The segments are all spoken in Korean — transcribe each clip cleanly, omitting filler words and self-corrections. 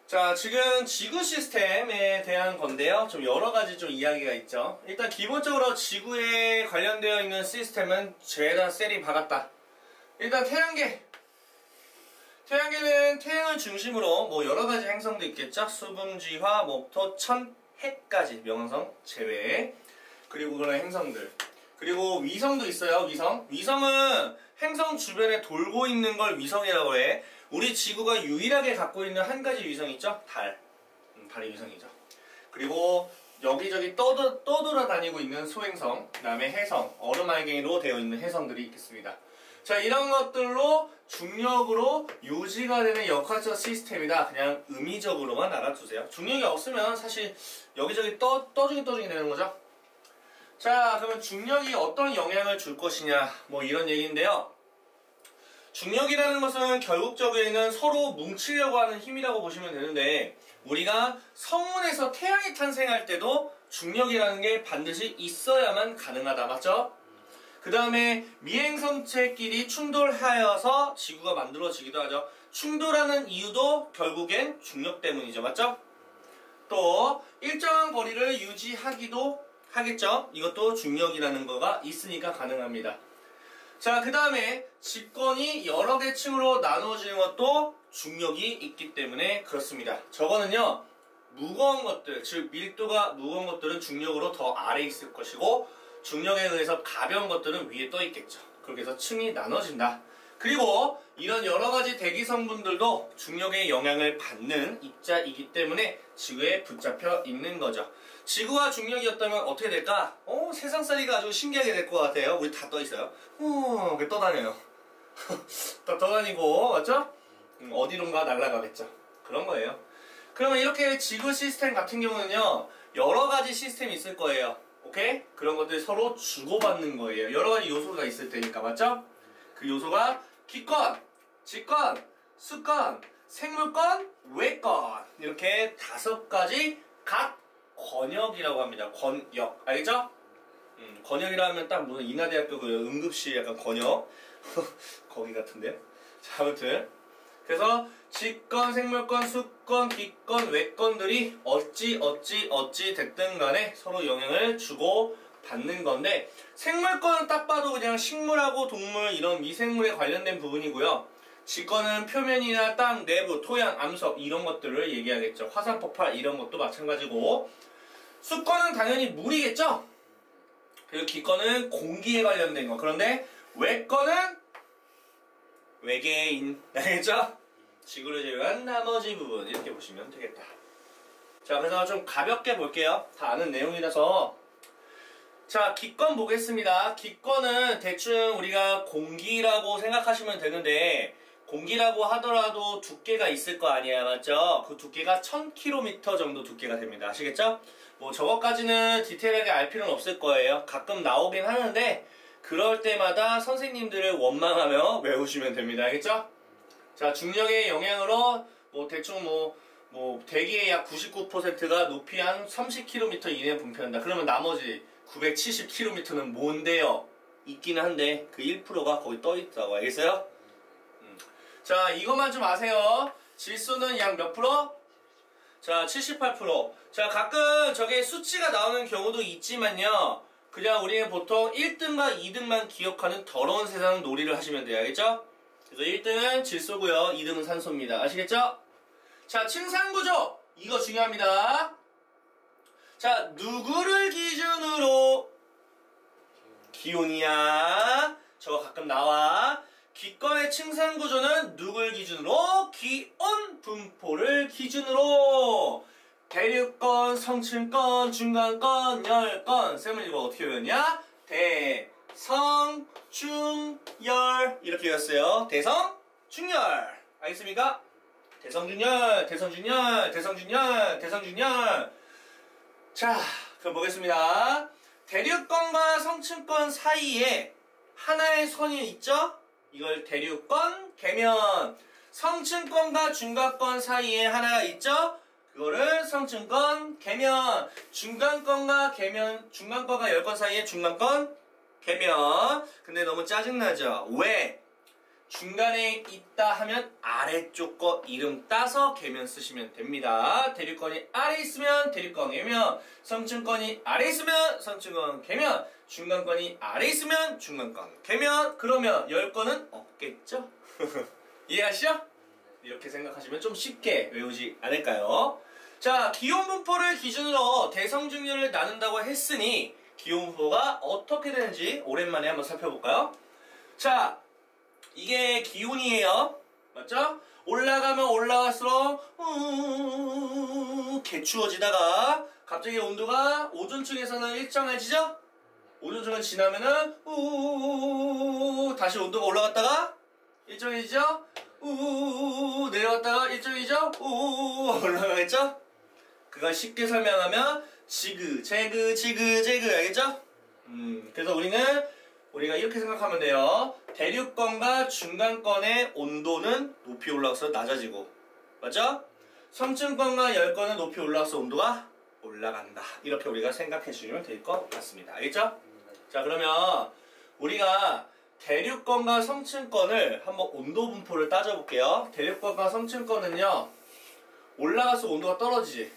자, 지금 지구 시스템에 대한 건데요. 좀 여러 가지 좀 이야기가 있죠. 일단 기본적으로 지구에 관련되어 있는 시스템은 죄다 셀이 박았다. 일단 태양계는 태양을 중심으로 뭐 여러 가지 행성도 있겠죠. 수분지화, 목토, 천, 해까지 명왕성 제외. 그리고 그런 행성들. 그리고 위성도 있어요. 위성은 행성 주변에 돌고 있는 걸 위성이라고 해. 우리 지구가 유일하게 갖고 있는 한 가지 위성 있죠? 달이 위성이죠. 그리고 여기저기 떠돌아다니고 있는 소행성, 그 다음에 해성, 얼음알갱이로 되어 있는 해성들이 있겠습니다. 자, 이런 것들로 중력으로 유지가 되는 역학적 시스템이다. 그냥 의미적으로만 알아두세요. 중력이 없으면 사실 여기저기 떠주긴 되는 거죠. 자, 그러면 중력이 어떤 영향을 줄 것이냐, 뭐 이런 얘기인데요. 중력이라는 것은 결국적으로는 서로 뭉치려고 하는 힘이라고 보시면 되는데, 우리가 성운에서 태양이 탄생할 때도 중력이라는 게 반드시 있어야만 가능하다. 맞죠? 그 다음에 미행성체끼리 충돌하여서 지구가 만들어지기도 하죠. 충돌하는 이유도 결국엔 중력 때문이죠. 맞죠? 또 일정한 거리를 유지하기도 하겠죠. 이것도 중력이라는 거가 있으니까 가능합니다. 자, 그 다음에 직권이 여러 개 층으로 나누어지는 것도 중력이 있기 때문에 그렇습니다. 저거는요, 무거운 것들, 즉 밀도가 무거운 것들은 중력으로 더 아래에 있을 것이고, 중력에 의해서 가벼운 것들은 위에 떠 있겠죠. 그렇게 해서 층이 나눠진다. 그리고 이런 여러 가지 대기 성분들도 중력의 영향을 받는 입자이기 때문에 지구에 붙잡혀 있는 거죠. 지구가 중력이었다면 어떻게 될까? 세상살이가 아주 신기하게 될 것 같아요. 우리 다 떠 있어요. 떠다녀요. 떠다니고, 맞죠? 어디론가 날아가겠죠. 그런 거예요. 그러면 이렇게 지구 시스템 같은 경우는요, 여러 가지 시스템이 있을 거예요. 오케이? 그런 것들이 서로 주고받는 거예요. 여러 가지 요소가 있을 테니까, 맞죠? 그 요소가 기권, 직권, 수권, 생물권, 외권, 이렇게 5가지 각 권역이라고 합니다. 권역. 알겠죠? 권역이라 하면 딱 무슨 인하대학교 그 응급실 약간 권역 거기 같은데요. 자, 아무튼 그래서 직권, 생물권, 수권, 기권, 외권들이 어찌 됐든 간에 서로 영향을 주고 받는 건데, 생물권은 딱 봐도 그냥 식물하고 동물 이런 미생물에 관련된 부분이고요. 직권은 표면이나 땅, 내부, 토양, 암석 이런 것들을 얘기하겠죠. 화산 폭발 이런 것도 마찬가지고, 수권은 당연히 물이겠죠. 그리고 기권은 공기에 관련된 거. 그런데 외권은 외계인, 알겠죠? 지구를 제외한 나머지 부분 이렇게 보시면 되겠다. 자, 그래서 좀 가볍게 볼게요. 다 아는 내용이라서. 자, 기권 보겠습니다. 기권은 대충 우리가 공기라고 생각하시면 되는데, 공기라고 하더라도 두께가 있을 거 아니야, 맞죠? 그 두께가 1000km 정도 두께가 됩니다. 아시겠죠? 뭐 저것까지는 디테일하게 알 필요는 없을 거예요. 가끔 나오긴 하는데 그럴 때마다 선생님들을 원망하며 외우시면 됩니다. 알겠죠? 자, 중력의 영향으로 뭐 대충 뭐 대기의 약 99%가 높이 한 30km 이내에 분포한다. 그러면 나머지 970km는 뭔데요? 있기는 한데 그 1%가 거기 떠 있다고. 알겠어요? 자, 이것만 좀 아세요. 질소는 약 몇 프로? 자, 78%. 자, 가끔 저게 수치가 나오는 경우도 있지만요, 그냥 우리는 보통 1등과 2등만 기억하는 더러운 세상 놀이를 하시면 돼요. 알겠죠? 그래서 1등은 질소고요, 2등은 산소입니다. 아시겠죠? 자, 층상구조. 이거 중요합니다. 자, 누구를 기준으로 기온이야? 저거 가끔 나와. 기권의 층상구조는 누굴 기준으로? 기온 분포를 기준으로. 대륙권, 성층권, 중간권, 열권. 쌤은 이거 어떻게 외웠냐? 대성, 중, 열. 이렇게 외웠어요. 대성, 중열. 알겠습니까? 대성, 중열, 대성, 중열, 대성, 중열, 대성, 중열. 자, 그럼 보겠습니다. 대륙권과 성층권 사이에 하나의 선이 있죠? 이걸 대륙권, 계면. 성층권과 중간권 사이에 하나가 있죠? 그거를 성층권, 계면. 중간권과 계면, 중간권과 열권 사이에 중간권, 계면. 근데 너무 짜증나죠? 왜? 중간에 있다 하면 아래쪽 거 이름 따서 개면 쓰시면 됩니다. 대류권이 아래 있으면 대류권 개면, 성층권이 아래 있으면 성층권 개면, 중간권이 아래 있으면 중간권 개면. 그러면 10권은 없겠죠? 이해하시죠? 이렇게 생각하시면 좀 쉽게 외우지 않을까요? 자, 기혼분포를 기준으로 대성중률을 나눈다고 했으니 기혼분포가 어떻게 되는지 오랜만에 한번 살펴볼까요? 자, 이게 기온이에요. 맞죠? 올라가면 올라갈수록 개추워지다가 갑자기 온도가 오존층에서는 일정해지죠? 오존층을 지나면은 다시 온도가 올라갔다가 일정해지죠? 내려갔다가 일정해지죠? 올라가겠죠? 그걸 쉽게 설명하면 지그재그 지그재그 알겠죠? 그래서 우리가 이렇게 생각하면 돼요. 대류권과 중간권의 온도는 높이 올라가서 낮아지고, 맞죠? 성층권과 열권은 높이 올라가서 온도가 올라간다. 이렇게 우리가 생각해 주시면 될 것 같습니다. 알겠죠? 자, 그러면 우리가 대류권과 성층권을 한번 온도 분포를 따져볼게요. 대류권과 성층권은요, 올라가서 온도가 떨어지지.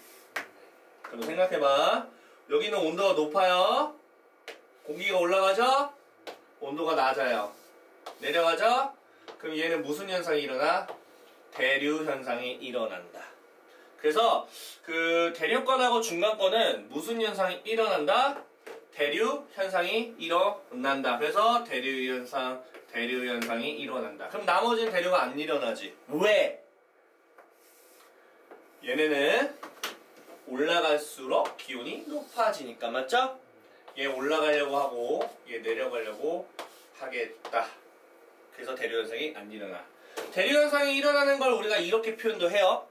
그럼 생각해봐. 여기는 온도가 높아요. 공기가 올라가죠? 온도가 낮아요. 내려가죠? 그럼 얘는 무슨 현상이 일어나? 대류 현상이 일어난다. 그래서 그 대류권하고 중간권은 무슨 현상이 일어난다? 대류 현상이 일어난다. 그래서 대류 현상이 일어난다. 그럼 나머지는 대류가 안 일어나지. 왜? 얘네는 올라갈수록 기온이 높아지니까, 맞죠? 얘 올라가려고 하고 얘 내려가려고 하겠다. 그래서 대류현상이 안 일어나. 대류현상이 일어나는 걸 우리가 이렇게 표현도 해요.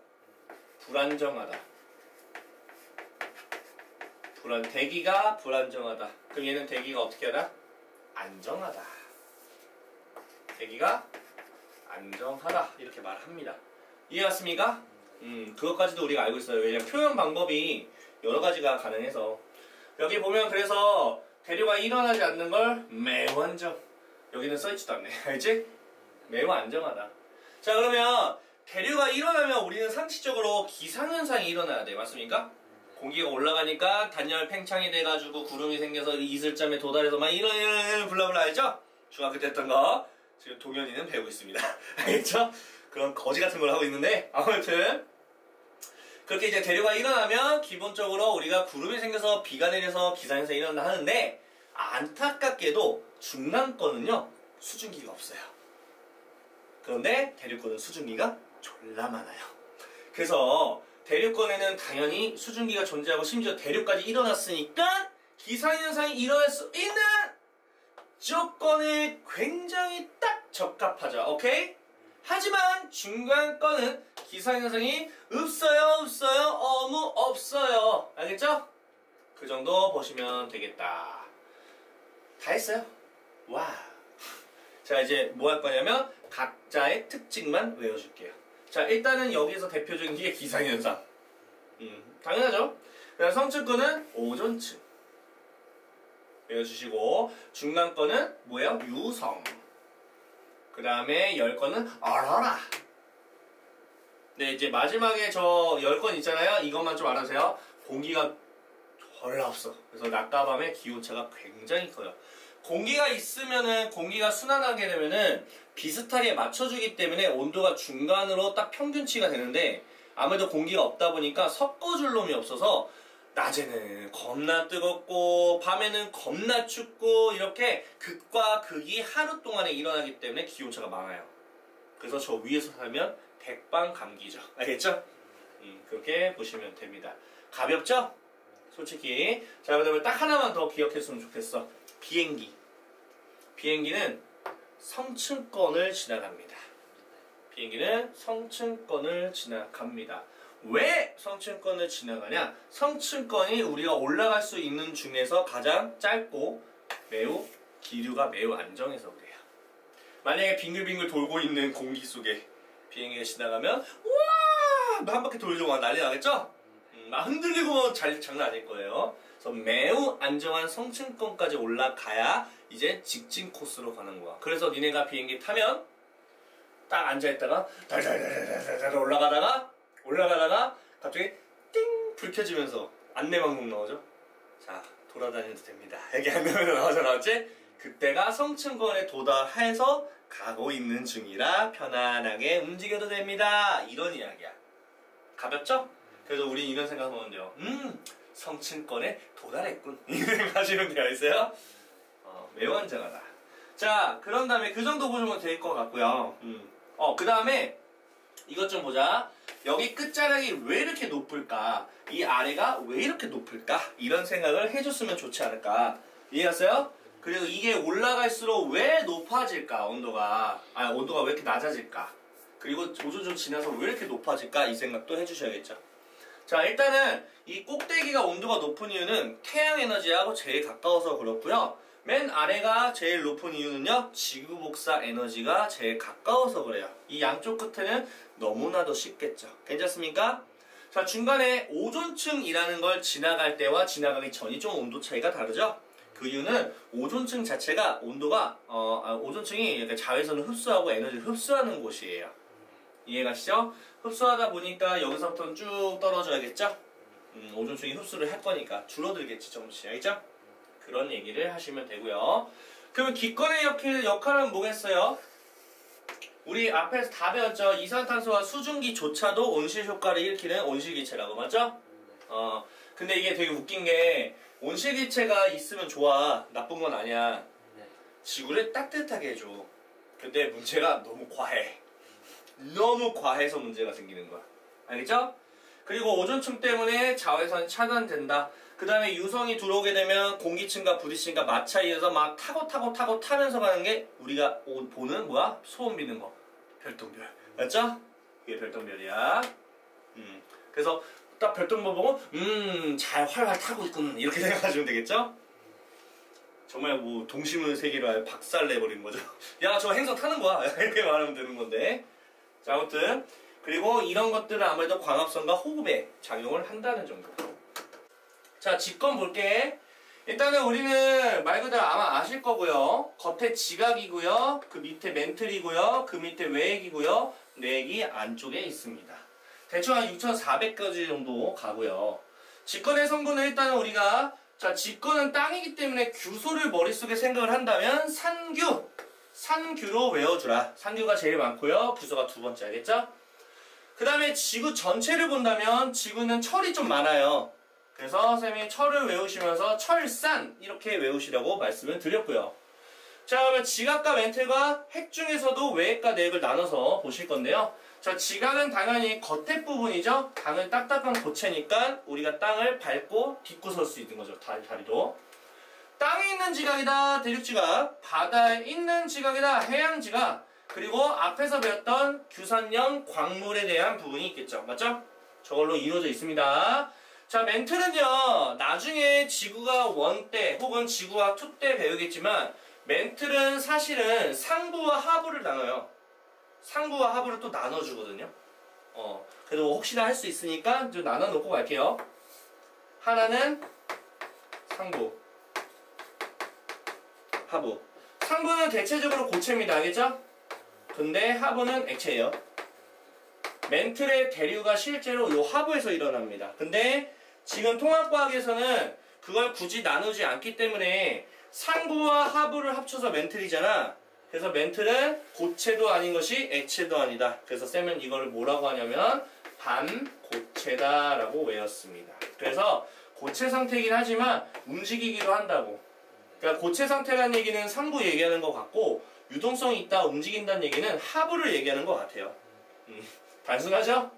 불안정하다. 대기가 불안정하다. 그럼 얘는 대기가 어떻게 하다? 안정하다. 대기가 안정하다. 이렇게 말합니다. 이해갔습니까? 그것까지도 우리가 알고 있어요. 왜냐면 표현 방법이 여러 가지가 가능해서. 여기 보면 그래서 대류가 일어나지 않는 걸 매우 안정. 여기는 써있지도 않네. 알지? 매우 안정하다. 자, 그러면 대류가 일어나면 우리는 상식적으로 기상현상이 일어나야 돼. 맞습니까? 공기가 올라가니까 단열 팽창이 돼가지고 구름이 생겨서 이슬점에 도달해서 막 이런 블라블라 알죠? 중학교 때 했던 거 지금 동현이는 배우고 있습니다. 알겠죠? 그런 거지 같은 걸 하고 있는데 아무튼 그렇게 이제 대류가 일어나면 기본적으로 우리가 구름이 생겨서 비가 내려서 기상현상이 일어난다 하는데 안타깝게도 중간권은요 수증기가 없어요. 그런데 대류권은 수증기가 졸라 많아요. 그래서 대류권에는 당연히 수증기가 존재하고 심지어 대류까지 일어났으니까 기상현상이 일어날 수 있는 조건에 굉장히 딱 적합하죠. 오케이? 하지만 중간권은 기상현상이 없어요. 없어요. 알겠죠? 그 정도 보시면 되겠다. 다 했어요. 와. 자, 이제 뭐 할 거냐면 각자의 특징만 외워줄게요. 자, 일단은 여기서 대표적인 게 기상현상. 당연하죠. 그다음 성층권은 오존층 외워주시고 중간권은 뭐예요? 유성. 그 다음에 열권은 어러라. 네, 이제 마지막에 저 10권 있잖아요. 이것만 좀 알아주세요. 공기가 별로 없어. 그래서 낮과 밤의 기온차가 굉장히 커요. 공기가 있으면은 공기가 순환하게 되면은 비슷하게 맞춰주기 때문에 온도가 중간으로 딱 평균치가 되는데 아무래도 공기가 없다 보니까 섞어줄 놈이 없어서 낮에는 겁나 뜨겁고 밤에는 겁나 춥고 이렇게 극과 극이 하루 동안에 일어나기 때문에 기온차가 많아요. 그래서 저 위에서 살면 백방감기죠. 알겠죠? 그렇게 보시면 됩니다. 가볍죠? 솔직히. 자, 그 다음에 딱 하나만 더 기억했으면 좋겠어. 비행기. 비행기는 성층권을 지나갑니다. 비행기는 성층권을 지나갑니다. 왜 성층권을 지나가냐? 성층권이 우리가 올라갈 수 있는 중에서 가장 짧고 매우 기류가 매우 안정해서 그래요. 만약에 빙글빙글 돌고 있는 공기 속에 비행기가 지나가면 우와! 한 바퀴 돌죠. 막 난리 나겠죠? 막 흔들리고 장난 아닐 거예요. 그래서 매우 안정한 성층권까지 올라가야 이제 직진 코스로 가는 거야. 그래서 니네가 비행기 타면 딱 앉아있다가 달달달달달달 올라가다가 갑자기 띵! 불 켜지면서 안내방송 나오죠? 자, 돌아다녀도 됩니다. 여기 안내방송 나왔지? 그때가 성층권에 도달해서 가고 있는 중이라 편안하게 움직여도 됩니다. 이런 이야기야. 가볍죠? 그래서 우린 이런 생각하면 돼요. 성층권에 도달했군. 이런 생각하시면 되어 있어요. 매우 안전하다. 자, 그런 다음에 그 정도 보시면 될 것 같고요. 그 다음에 이것 좀 보자. 여기 끝자락이 왜 이렇게 높을까? 이 아래가 왜 이렇게 높을까? 이런 생각을 해줬으면 좋지 않을까? 이해했어요? 그리고 이게 올라갈수록 왜 높아질까? 온도가 왜 이렇게 낮아질까? 그리고 오존층 지나서 왜 이렇게 높아질까? 이 생각도 해주셔야겠죠. 자, 일단은 이 꼭대기가 온도가 높은 이유는 태양 에너지하고 제일 가까워서 그렇고요. 맨 아래가 제일 높은 이유는요, 지구 복사 에너지가 제일 가까워서 그래요. 이 양쪽 끝에는 너무나도 쉽겠죠. 괜찮습니까? 자, 중간에 오존층이라는 걸 지나갈 때와 지나가기 전이 좀 온도 차이가 다르죠? 그 이유는 오존층 자체가 온도가 오존층이 이렇게 자외선을 흡수하고 에너지를 흡수하는 곳이에요. 이해가시죠? 흡수하다 보니까 여기서부터는 쭉 떨어져야겠죠? 오존층이 흡수를 할 거니까 줄어들겠지, 조금씩. 알겠죠? 그런 얘기를 하시면 되고요. 그러면 기권의 역할은 뭐겠어요? 우리 앞에서 다 배웠죠? 이산탄소와 수증기조차도 온실효과를 일으키는 온실기체라고, 맞죠? 근데 이게 되게 웃긴 게 온실기체가 있으면 좋아. 나쁜 건 아니야. 지구를 따뜻하게 해줘. 근데 문제가 너무 과해. 너무 과해서 문제가 생기는 거야. 알겠죠? 그리고 오존층 때문에 자외선이 차단된다. 그 다음에 유성이 들어오게 되면 공기층과 부딪힘과 마찰이어서 막 타고 타면서 가는 게 우리가 보는 뭐야? 소음 비는 거. 별똥별. 맞죠? 이게 별똥별이야. 그래서 딱 별똥별 보고 잘 활활 타고 있군. 이렇게 생각하시면 되겠죠? 정말 뭐 동심의 세계로 박살 내버린 거죠. 야, 저 행성 타는 거야. 이렇게 말하면 되는 건데. 자, 아무튼 그리고 이런 것들은 아무래도 광합성과 호흡에 작용을 한다는 정도. 자, 직권 볼게. 일단은 우리는 말 그대로 아마 아실 거고요. 겉에 지각이고요. 그 밑에 멘틀이고요. 그 밑에 외액이고요. 뇌액이 안쪽에 있습니다. 대충 한 6,400까지 정도 가고요. 직권의 성분은 일단은 우리가 자, 직권은 땅이기 때문에 규소를 머릿속에 생각을 한다면 산규로 외워주라. 산규가 제일 많고요. 규소가 두 번째. 알겠죠? 그 다음에 지구 전체를 본다면 지구는 철이 좀 많아요. 그래서 선생님이 철을 외우시면서 철산 이렇게 외우시라고 말씀을 드렸고요. 자, 그러면 지각과 멘틀과 핵 중에서도 외액과 내액을 나눠서 보실 건데요. 자, 지각은 당연히 겉에 부분이죠. 당은 딱딱한 고체니까 우리가 땅을 밟고 딛고 설 수 있는 거죠. 다리도. 땅에 있는 지각이다. 대륙지각. 바다에 있는 지각이다. 해양지각. 그리고 앞에서 배웠던 규산염 광물에 대한 부분이 있겠죠. 맞죠? 저걸로 이루어져 있습니다. 자, 멘틀은요, 나중에 지구가 1 때 혹은 지구가 2 때 배우겠지만 멘틀은 사실은 상부와 하부를 나눠요. 상부와 하부를 또 나눠주거든요. 그래도 혹시나 할 수 있으니까 좀 나눠놓고 갈게요. 하나는 상부, 하부. 상부는 대체적으로 고체입니다. 알겠죠? 근데 하부는 액체예요. 멘틀의 대류가 실제로 요 하부에서 일어납니다. 근데 지금 통합과학에서는 그걸 굳이 나누지 않기 때문에 상부와 하부를 합쳐서 멘틀이잖아. 그래서 멘틀은 고체도 아닌 것이 액체도 아니다. 그래서 쌤은 이걸 뭐라고 하냐면 반고체다 라고 외웠습니다. 그래서 고체 상태이긴 하지만 움직이기도 한다고. 그러니까 고체 상태라는 얘기는 상부 얘기하는 것 같고 유동성이 있다 움직인다는 얘기는 하부를 얘기하는 것 같아요. 단순하죠?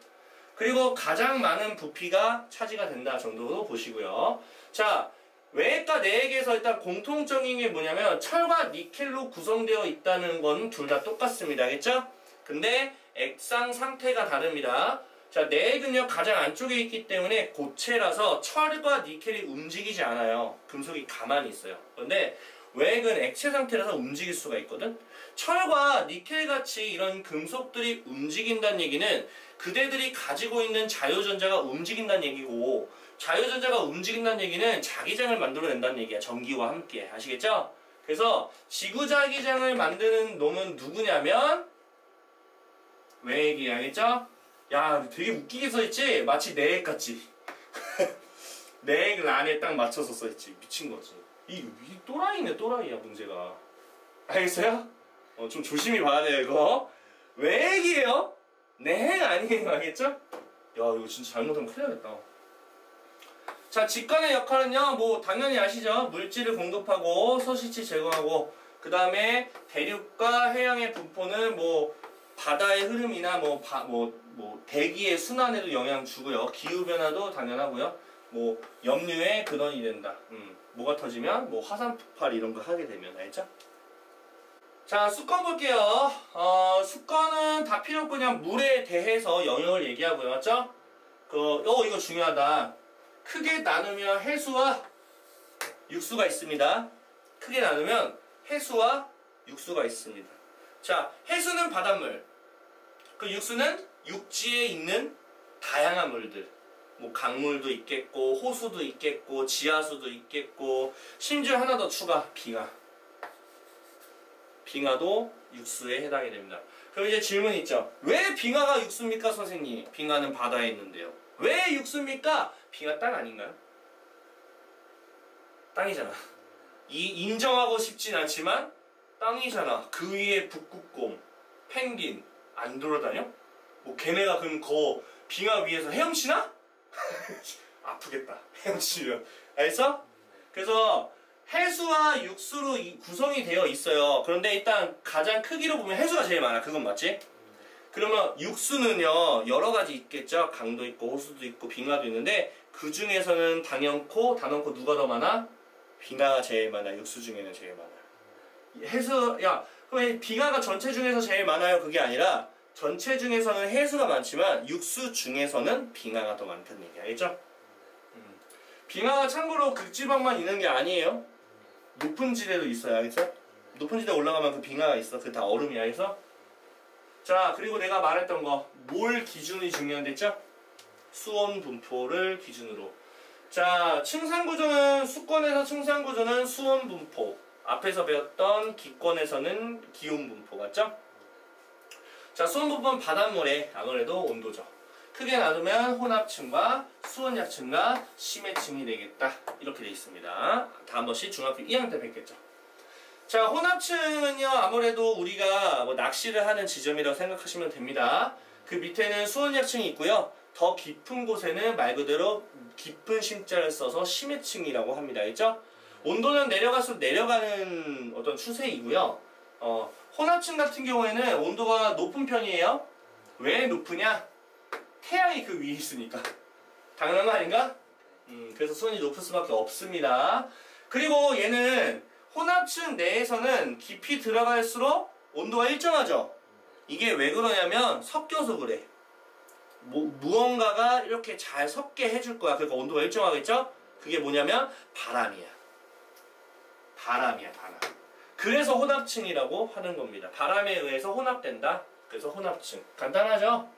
그리고 가장 많은 부피가 차지가 된다 정도로 보시고요. 자, 외액과 내액에서 일단 공통적인 게 뭐냐면 철과 니켈로 구성되어 있다는 건 둘 다 똑같습니다. 알겠죠? 근데 액상 상태가 다릅니다. 자, 내액은요 가장 안쪽에 있기 때문에 고체라서 철과 니켈이 움직이지 않아요. 금속이 가만히 있어요. 그런데 외액은 액체 상태라서 움직일 수가 있거든. 철과 니켈같이 이런 금속들이 움직인다는 얘기는 그대들이 가지고 있는 자유전자가 움직인다는 얘기고, 자유전자가 움직인다는 얘기는 자기장을 만들어낸다는 얘기야. 전기와 함께. 아시겠죠? 그래서 지구자기장을 만드는 놈은 누구냐면 외액이 알겠죠? 야 되게 웃기게 써있지? 마치 내액 같지? 내액 란에 딱 맞춰서 써있지. 미친거지. 이 또라이네 또라이야 문제가. 알겠어요? 좀 조심히 봐야 돼요 이거. 외액이에요? 내액 아니에요. 알겠죠? 야 이거 진짜 잘못하면 큰일 나겠다. 자 직관의 역할은요 뭐 당연히 아시죠? 물질을 공급하고 서식지 제공하고 그 다음에 대륙과 해양의 분포는 뭐 바다의 흐름이나 뭐 대기의 순환에도 영향 주고요. 기후변화도 당연하고요. 뭐 염류의 근원이 된다. 뭐가 터지면 뭐 화산 폭발 이런 거 하게 되면 알죠? 자 수권 볼게요. 수권은 다 필요 없고 그냥 물에 대해서 영역을 얘기하고요. 맞죠? 이거 중요하다. 크게 나누면 해수와 육수가 있습니다. 크게 나누면 해수와 육수가 있습니다. 자, 해수는 바닷물. 그 육수는 육지에 있는 다양한 물들. 뭐 강물도 있겠고, 호수도 있겠고, 지하수도 있겠고, 심지어 하나 더 추가, 빙하. 빙하도 육수에 해당이 됩니다. 그럼 이제 질문 있죠. 왜 빙하가 육수입니까, 선생님? 빙하는 바다에 있는데요. 왜 육수입니까? 빙하 땅 아닌가요? 땅이잖아. 인정하고 싶진 않지만 땅이잖아. 그 위에 북극곰, 펭귄 안 돌아다녀? 뭐 걔네가 그럼 빙하 위에서 헤엄치나? 아프겠다. 헤엄치면. 알겠어? 그래서 해수와 육수로 구성이 되어 있어요. 그런데 일단 가장 크기로 보면 해수가 제일 많아. 그건 맞지? 그러면 육수는요 여러 가지 있겠죠. 강도 있고 호수도 있고 빙하도 있는데 그 중에서는 단연코 누가 더 많아? 빙하가 제일 많아. 육수 중에는 제일 많아. 그럼 빙하가 전체 중에서 제일 많아요? 그게 아니라 전체 중에서는 해수가 많지만 육수 중에서는 빙하가 더 많다는 얘기 알겠죠? 빙하가 참고로 극지방만 있는 게 아니에요. 높은 지대도 있어요. 알겠죠? 높은 지대 올라가면 그 빙하가 있어. 그게 다 얼음이야. 알겠어? 자 그리고 내가 말했던 거 뭘 기준이 중요한댔죠? 수온 분포를 기준으로. 자 층산구조는 수권에서 층산구조는 수온 분포, 앞에서 배웠던 기권에서는 기온 분포 맞죠? 자 수온 분포는 바닷물의 아무래도 온도죠. 크게 나누면 혼합층과 수온약층과 심해층이 되겠다. 이렇게 되어 있습니다. 다음 번씩 중학교 2학년 때 뵙겠죠. 자 혼합층은요 아무래도 우리가 뭐 낚시를 하는 지점이라고 생각하시면 됩니다. 그 밑에는 수온약층이 있고요. 더 깊은 곳에는 말 그대로 깊은 심자를 써서 심해층이라고 합니다. 알겠죠? 온도는 내려갈수록 내려가는 어떤 추세이고요. 혼합층 같은 경우에는 온도가 높은 편이에요. 왜 높으냐? 태양이 그 위에 있으니까. 당연한 거 아닌가? 그래서 수온이 높을 수밖에 없습니다. 그리고 얘는 혼합층 내에서는 깊이 들어갈수록 온도가 일정하죠. 이게 왜 그러냐면 섞여서 그래. 무언가가 이렇게 잘 섞게 해줄 거야. 그러니까 온도가 일정하겠죠? 그게 뭐냐면 바람이야. 바람. 그래서 혼합층이라고 하는 겁니다. 바람에 의해서 혼합된다. 그래서 혼합층. 간단하죠?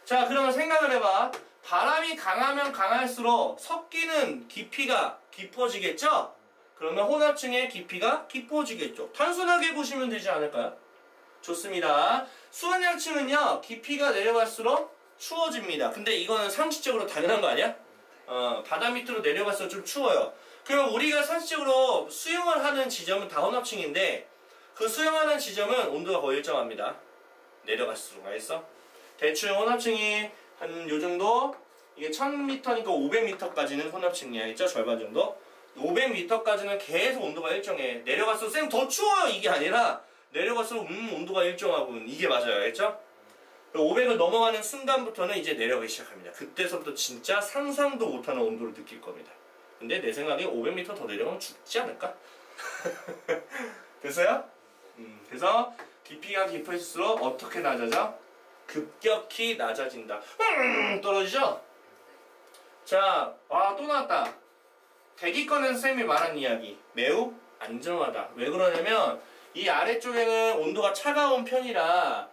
자 그러면 생각을 해봐. 바람이 강하면 강할수록 섞이는 깊이가 깊어지겠죠? 그러면 혼합층의 깊이가 깊어지겠죠. 단순하게 보시면 되지 않을까요? 좋습니다. 수온약층은요 깊이가 내려갈수록 추워집니다. 근데 이거는 상식적으로 당연한 거 아니야? 바다 밑으로 내려갈수록 좀 추워요. 그럼 우리가 상식적으로 수영을 하는 지점은 다 혼합층인데 그 수영하는 지점은 온도가 거의 일정합니다. 내려갈수록. 알겠어? 대충 혼합층이 한 요정도, 이게 1000m니까 500m까지는 혼합층이야. 알겠죠? 절반 정도. 500m까지는 계속 온도가 일정해. 내려갈수록 쌤 더 추워요 이게 아니라 내려갈수록 온도가 일정하군. 이게 맞아요. 알겠죠? 500을 넘어가는 순간부터는 이제 내려가기 시작합니다. 그때서부터 진짜 상상도 못하는 온도를 느낄 겁니다. 근데 내 생각에 500m 더 내려가면 죽지 않을까? 됐어요? 그래서 깊이가 깊을수록 어떻게 낮아져? 급격히 낮아진다. 떨어지죠? 자, 또 나왔다. 대기권에서 쌤이 말한 이야기. 매우 안정하다. 왜 그러냐면 이 아래쪽에는 온도가 차가운 편이라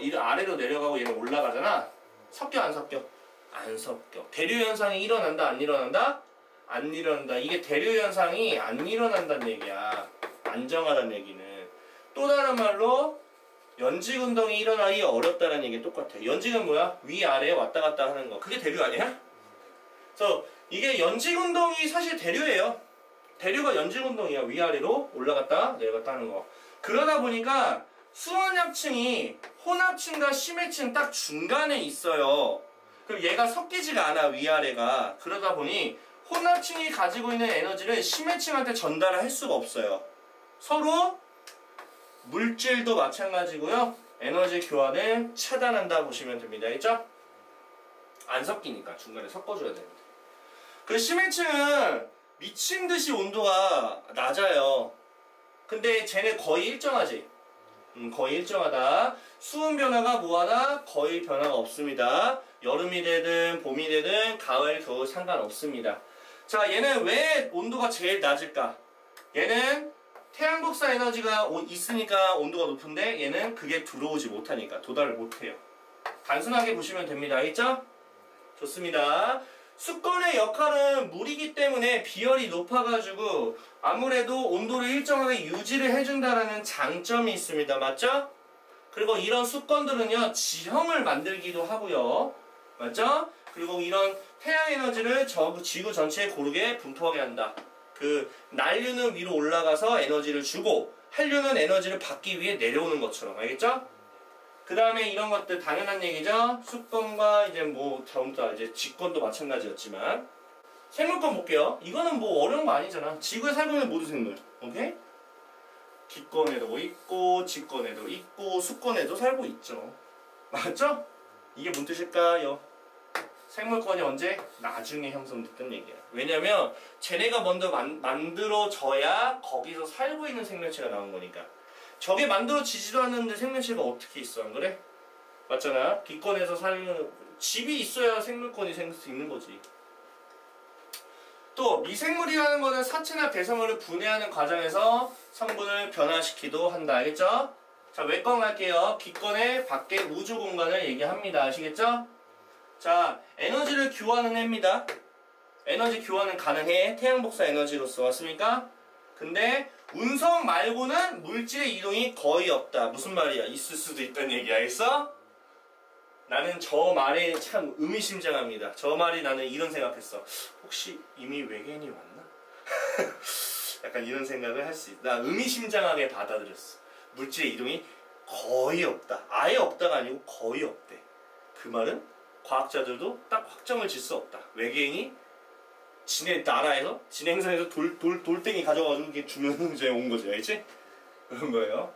이 아래로 내려가고 얘는 올라가잖아. 섞여 안 섞여? 안 섞여. 대류 현상이 일어난다 안 일어난다? 안 일어난다. 이게 대류 현상이 안 일어난다는 얘기야. 안정하다는 얘기는. 또 다른 말로 연직 운동이 일어나기 어렵다는 얘기 똑같아. 연직은 뭐야? 위아래 왔다 갔다 하는 거. 그게 대류 아니야? 그래서 이게 연직 운동이 사실 대류예요. 대류가 연직 운동이야. 위아래로 올라갔다 내려갔다 하는 거. 그러다 보니까 수원합층이 혼합층과 심해층 딱 중간에 있어요. 그럼 얘가 섞이지가 않아, 위아래가. 그러다 보니 혼합층이 가지고 있는 에너지를 심해층한테 전달을 할 수가 없어요. 서로 물질도 마찬가지고요. 에너지 교환을 차단한다 보시면 됩니다. 알겠죠? 안 섞이니까 중간에 섞어줘야 됩니다. 그 심해층은 미친 듯이 온도가 낮아요. 근데 쟤네 거의 일정하지? 거의 일정하다. 수온 변화가 뭐하나? 거의 변화가 없습니다. 여름이 되든 봄이 되든 가을, 겨울 상관없습니다. 자, 얘는 왜 온도가 제일 낮을까? 얘는 태양 복사 에너지가 있으니까 온도가 높은데 얘는 그게 들어오지 못하니까 도달을 못해요. 단순하게 보시면 됩니다. 알겠죠? 좋습니다. 수건의 역할은 물이기 때문에 비열이 높아가지고 아무래도 온도를 일정하게 유지를 해준다는 장점이 있습니다. 맞죠? 그리고 이런 수건들은요 지형을 만들기도 하고요. 맞죠? 그리고 이런 태양 에너지를 지구 전체에 고르게 분포하게 한다. 그 난류는 위로 올라가서 에너지를 주고 한류는 에너지를 받기 위해 내려오는 것처럼. 알겠죠? 그 다음에 이런 것들 당연한 얘기죠. 수건과 이제 뭐 다음부터 이제 직권도 마찬가지였지만 생물권 볼게요. 이거는 뭐 어려운 거 아니잖아. 지구에 살고 있는 모든 생물. 오케이? 기권에도 있고 직권에도 있고 수권에도 살고 있죠. 맞죠? 이게 뭔 뜻일까요? 생물권이 언제? 나중에 형성됐던 얘기야. 왜냐면 쟤네가 먼저 만들어져야 거기서 살고 있는 생명체가 나온 거니까. 저게 만들어지지도 않는데 생명체가 어떻게 있어, 안 그래? 맞잖아. 기권에서 사는 집이 있어야 생물권이 생길 수 있는 거지. 또 미생물이라는 거는 사체나 배설물을 분해하는 과정에서 성분을 변화시키기도 한다. 알겠죠? 자, 외권 갈게요. 기권의 밖에 우주 공간을 얘기합니다. 아시겠죠? 자, 에너지를 교환은 합니다. 에너지 교환은 가능해. 태양 복사 에너지로서. 맞습니까? 근데 운석 말고는 물질의 이동이 거의 없다. 무슨 말이야? 있을 수도 있다는 얘기야. 알겠어? 나는 저 말에 참 의미심장합니다. 저 말이 나는 이런 생각했어. 혹시 이미 외계인이 왔나? 약간 이런 생각을 할 수 있다. 나 의미심장하게 받아들였어. 물질의 이동이 거의 없다. 아예 없다가 아니고 거의 없대. 그 말은 과학자들도 딱 확정을 질 수 없다. 외계인이 지네 나라에서, 지네 행성에서 돌덩이 가져가지고 이렇게 주면 이제 온 거지. 알겠지? 그런 거예요.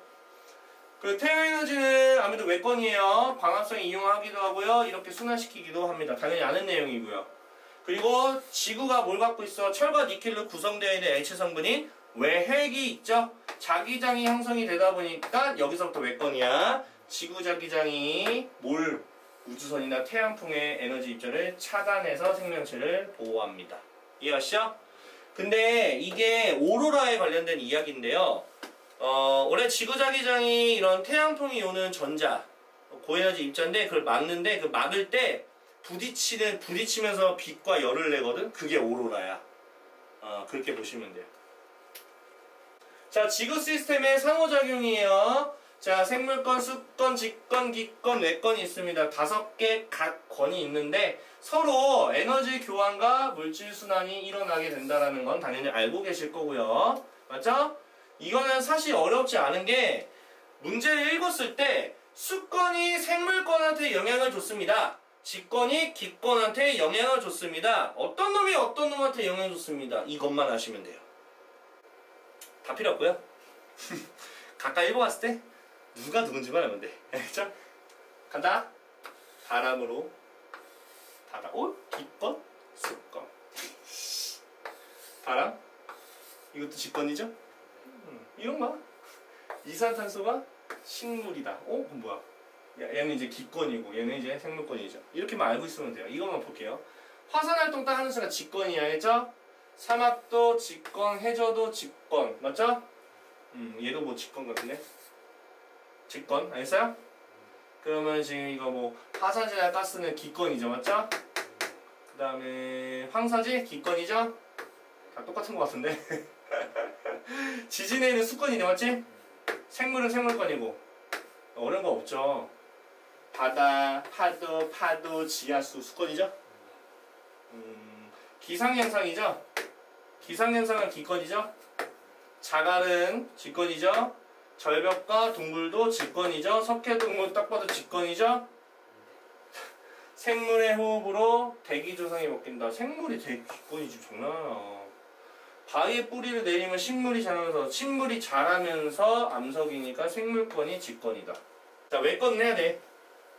그리고 태양 에너지는 아무래도 외권이에요. 광합성에 이용하기도 하고요. 이렇게 순환시키기도 합니다. 당연히 아는 내용이고요. 그리고 지구가 뭘 갖고 있어? 철과 니켈로 구성되어 있는 액체 성분인 외핵이 있죠? 자기장이 형성이 되다 보니까 여기서부터 외권이야. 지구 자기장이 우주선이나 태양풍의 에너지 입자를 차단해서 생명체를 보호합니다. 이해하시죠? 근데 이게 오로라에 관련된 이야기인데요. 원래 지구자기장이 이런 태양풍이 오는 전자, 고에너지 입자인데 그걸 막는데 그 막을 때 부딪히면서 빛과 열을 내거든? 그게 오로라야. 그렇게 보시면 돼요. 자, 지구 시스템의 상호작용이에요. 자, 생물권, 수권, 직권, 기권, 외권이 있습니다. 5개 각 권이 있는데 서로 에너지 교환과 물질 순환이 일어나게 된다는 건 당연히 알고 계실 거고요. 맞죠? 이거는 사실 어렵지 않은 게 문제를 읽었을 때 수권이 생물권한테 영향을 줬습니다. 직권이 기권한테 영향을 줬습니다. 어떤 놈이 어떤 놈한테 영향을 줬습니다. 이것만 아시면 돼요. 다 필요 없고요. 가까이 읽어봤을 때 누가 누군지만 알면 돼. 알겠죠? 간다. 바람으로 다가올 기권, 수권. 바람. 이것도 직권이죠? 이런 거. 이산탄소가 식물이다. 그건 뭐야? 얘는 이제 기권이고 얘는 이제 생물권이죠. 이렇게만 알고 있으면 돼요. 이것만 볼게요. 화산활동 딱 하는 순간 직권이야. 알겠죠? 사막도 직권, 해저도 직권. 맞죠? 얘도 뭐 직권 같은데? 직권. 알겠어요? 그러면 지금 이거 뭐 화산재나 가스는 기권이죠. 맞죠? 그 다음에 황사지 기권이죠? 다 똑같은 것 같은데? 지진에 있는 수권이네. 맞지? 생물은 생물권이고 어려운 거 없죠. 바다, 파도, 지하수, 수건이죠? 기상현상이죠? 기상현상은 기건이죠? 자갈은 직건이죠? 절벽과 동굴도 직건이죠? 석회동물 딱 봐도 직건이죠? 생물의 호흡으로 대기 조성이 바뀐다. 생물이 직건이지 장난하나. 바위에 뿌리를 내리면 식물이 자라면서 식물이 자라면서 암석이니까 생물권이 직건이다. 자, 외권은 해야 돼.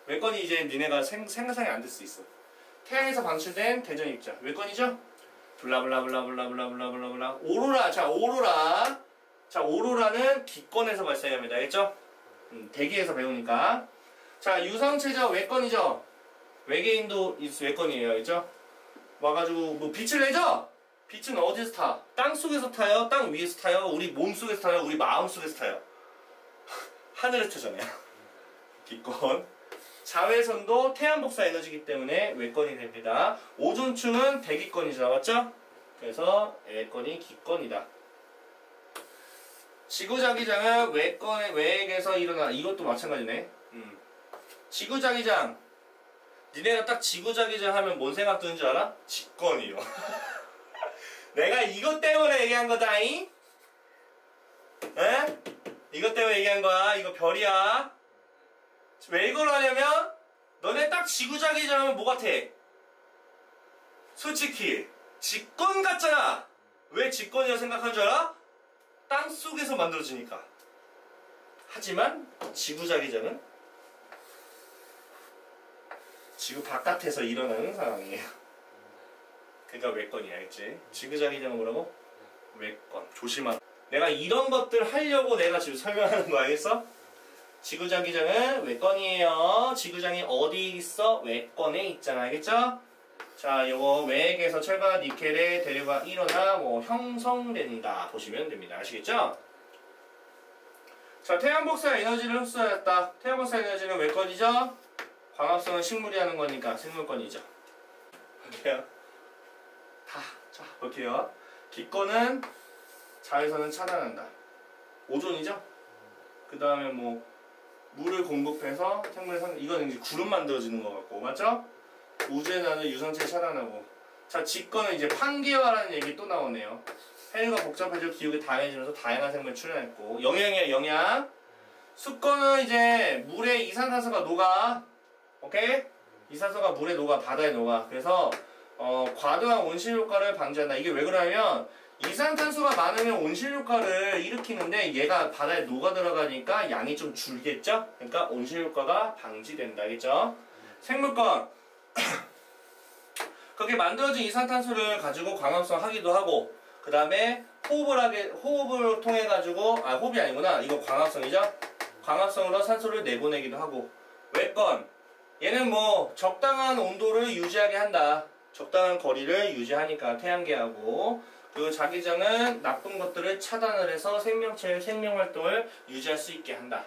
외권이 이제 니네가 생각상이 안 될 수 있어. 태양에서 방출된 대전 입자. 외권이죠? 블라블라블라블라블라블라블라. 오로라. 자, 오로라. 자, 오로라는 기권에서 발생합니다. 알겠죠? 대기에서 배우니까. 자, 유성체죠? 외권이죠? 외계인도 외권이에요. 알겠죠? 와가지고 뭐 빛을 내죠? 빛은 어디서 타? 땅 속에서 타요? 땅 위에서 타요? 우리 몸 속에서 타요? 우리 마음 속에서 타요? 하늘에서 타잖아요. 기권. 자외선도 태양 복사 에너지이기 때문에 외권이 됩니다. 오존층은 대기권이죠. 맞죠? 그래서 외권이 기권이다. 지구자기장은 외액에서 일어나. 이것도 마찬가지네. 지구자기장. 니네가 딱 지구자기장 하면 뭔 생각 드는 줄 알아? 직권이요. 내가 이것 때문에 얘기한 거다잉? 에? 이것 때문에 얘기한 거야. 이거 별이야. 왜 이걸 하냐면 너네 딱 지구자기장 하면 뭐 같아? 솔직히 직권 같잖아. 왜 직권이라고 생각한 줄 알아? 땅 속에서 만들어지니까. 하지만 지구자기장은 지구 바깥에서 일어나는 상황이에요. 그러니까 외권이야. 알겠지? 지구자기장은 뭐라고? 외권. 조심하라. 내가 이런 것들 하려고 내가 지금 설명하는 거 알겠어? 지구자기장은 외권이에요. 지구장이 어디 있어? 외권에 있잖아. 알겠죠? 자, 요거 외액에서 철과 니켈의 대류가 일어나 형성된다. 보시면 됩니다. 아시겠죠? 자, 태양복사 에너지를 흡수하였다. 태양복사 에너지는 외권이죠? 광합성은 식물이 하는 거니까 생물권이죠. 볼게요. 자, 볼게요. 기권은 자외선은 차단한다. 오존이죠? 그 다음에 물을 공급해서 생물의 이거는 이제 구름 만들어지는 것 같고, 맞죠? 우주에 나는 유성체 차단하고. 자, 직권은 이제 판기화라는 얘기 또 나오네요. 해류가 복잡해지고 기후가 다양해지면서 다양한 생물이 출현했고. 영양이에요, 영양. 수권은 이제 물에 이산화탄소가 녹아. 오케이? 이산화탄소가 물에 녹아, 바다에 녹아. 그래서 과도한 온실 효과를 방지한다. 이게 왜 그러냐면 이산탄소가 많으면 온실 효과를 일으키는데 얘가 바다에 녹아 들어가니까 양이 좀 줄겠죠? 그러니까 온실 효과가 방지된다. 알겠죠? 생물권. 그렇게 만들어진 이산탄소를 가지고 광합성 하기도 하고, 그 다음에 호흡을 통해 가지고, 호흡이 아니구나. 이거 광합성이죠? 광합성으로 산소를 내보내기도 하고. 외권. 얘는 적당한 온도를 유지하게 한다. 적당한 거리를 유지하니까 태양계하고. 그리고 자기장은 나쁜 것들을 차단을 해서 생명체의 생명활동을 유지할 수 있게 한다.